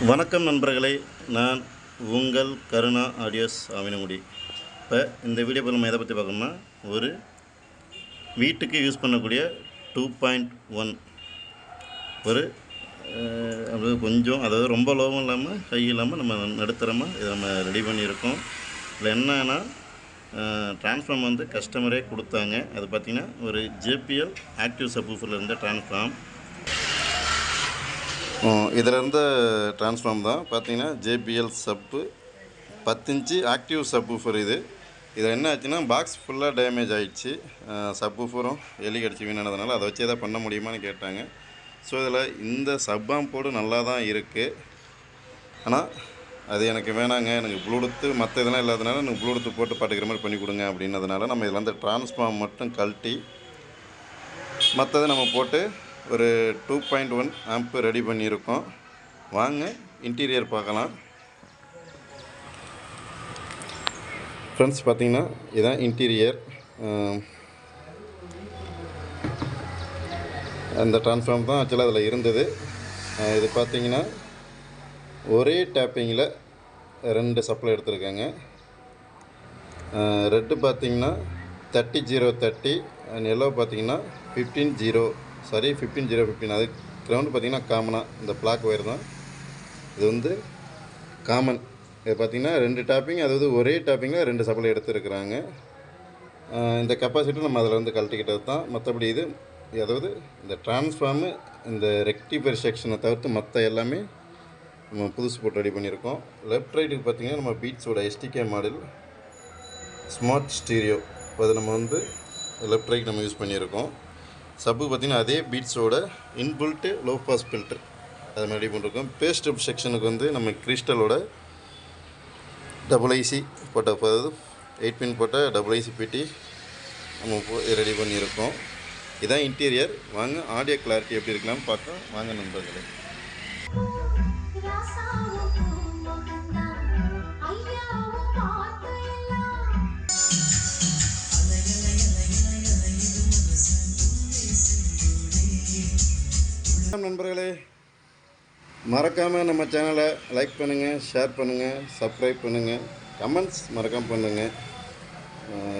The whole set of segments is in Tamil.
வணக்கம் நண்பர்களே, நான் உங்கள் கருணா ஆடியோஸ் ஆவினங்குடி. இப்போ இந்த வீடியோ நம்ம எதை பற்றி பார்க்கணும்னா, ஒரு வீட்டுக்கு யூஸ் பண்ணக்கூடிய 2.1 ஒரு கொஞ்சம் அதாவது ரொம்ப லோவும் இல்லாமல் ஹை இல்லாமல் நம்ம நடுத்தரமாக இதை நம்ம ரெடி பண்ணியிருக்கோம். இதில் என்னன்னா டிரான்ஸ்ஃபார்ம் வந்து கஸ்டமரே கொடுத்தாங்க. அது பார்த்திங்கன்னா ஒரு JPL ஆக்டிவ் சப்வூஃபரில் இருந்த டிரான்ஸ்ஃபார்ம். இதில் இருந்த டிரான்ஸ்ஃபார்ம் தான் பார்த்திங்கன்னா JPL சப்பு 10 இன்ச்சு ஆக்டிவ் சப்வூஃபர். இதில் என்ன ஆச்சுன்னா பாக்ஸ் ஃபுல்லாக டேமேஜ் ஆகிடுச்சு. சப்வூஃபரும் எலி கடிச்சு வீணானதுனால அதை வச்சு எதாவது பண்ண முடியுமான்னு கேட்டாங்க. ஸோ இதில் இந்த சப்பாம் போர்டு நல்லா தான் இருக்குது, ஆனால் அது எனக்கு வேணாங்க, எனக்கு ப்ளூடூத்து மற்ற இதெல்லாம் இல்லாதனால எனக்கு ப்ளூடூத்து போட்டு பாட்டுக்கிற மாதிரி பண்ணி கொடுங்க அப்படின்னதுனால நம்ம இதில் வந்து டிரான்ஸ்ஃபார்ம் மட்டும் கழட்டி மற்றதை நம்ம போட்டு ஒரு 2.1 ஆம்ப் ரெடி பண்ணியிருக்கோம். வாங்க இன்டீரியர் பார்க்கலாம். ஃப்ரெண்ட்ஸ், பார்த்திங்கன்னா இதுதான் இன்டீரியர். அந்த டிரான்ஸ்ஃபார்ம் தான் ஆக்சுவலாக அதில் இருந்தது. இது பார்த்திங்கன்னா ஒரே டேப்பிங்கில் 2 சப்ளை எடுத்துருக்காங்க. ரெட்டு பார்த்திங்கன்னா 30-030 அண்ட் எல்லோ பார்த்திங்கன்னா 15-015. அது கிரவுண்டு பார்த்திங்கன்னா காமனாக இந்த பிளாக் ஒயர் தான். இது வந்து காமன். இது பார்த்திங்கன்னா 2 டேப்பிங், அதாவது ஒரே டேப்பிங்கில் 2 சப்ளை எடுத்துருக்குறாங்க. இந்த கெப்பாசிட்டி நம்ம அதில் வந்து கழட்டிக்கிட்டது தான். மற்றபடி இது அதாவது இந்த டிரான்ஸ்ஃபார்மு இந்த ரெக்டிஃபயர் செக்ஷனை தவிர்த்து மற்ற எல்லாமே நம்ம புதுசு போட்டு ரெடி பண்ணியிருக்கோம். லெஃப்ட் ரைட்டுக்கு பார்த்திங்கன்னா நம்ம பீட்ஸோட STK மாடல் ஸ்மார்ட் ஸ்டீரியோ, அது நம்ம வந்து லெஃப்ட் ரைட் நம்ம யூஸ் பண்ணியிருக்கோம். சப்பு பார்த்திங்கன்னா அதே பீட்ஸோட இன்பில்ட்டு லோ பாஸ் ஃபில்டர் அது மாதிரி ரெடி பண்ணியிருக்கோம். பேஸ்ட் செக்ஷனுக்கு வந்து நம்ம கிறிஸ்டலோட IC போட்ட, அதாவது 8 பின் போட்ட IC PT நம்ம ரெடி பண்ணியிருக்கோம். இதான் இன்டீரியர். வாங்க ஆடியோ கிளாரிட்டி எப்படி இருக்கலாம்னு பார்க்கலாம். வாங்க நண்பர்களே. நண்பர்களே, மறக்காமல் நம்ம சேனலை லைக் பண்ணுங்கள், ஷேர் பண்ணுங்கள், சப்ஸ்கிரைப் பண்ணுங்கள், கமெண்ட்ஸ் மறக்காமல் பண்ணுங்கள்.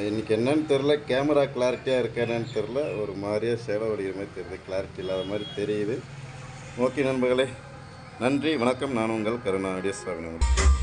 இன்றைக்கி என்னன்னு தெரில, கேமரா கிளாரிட்டியாக இருக்கானு தெரில, ஒரு மாதிரியாக சேலை வடிகிற மாதிரி தெரியுது, கிளாரிட்டி இல்லாத மாதிரி தெரியுது. ஓகே நண்பர்களே, நன்றி, வணக்கம். நான் உங்கள் கருணா ஆடியோஸ் ஆவினங்குடி.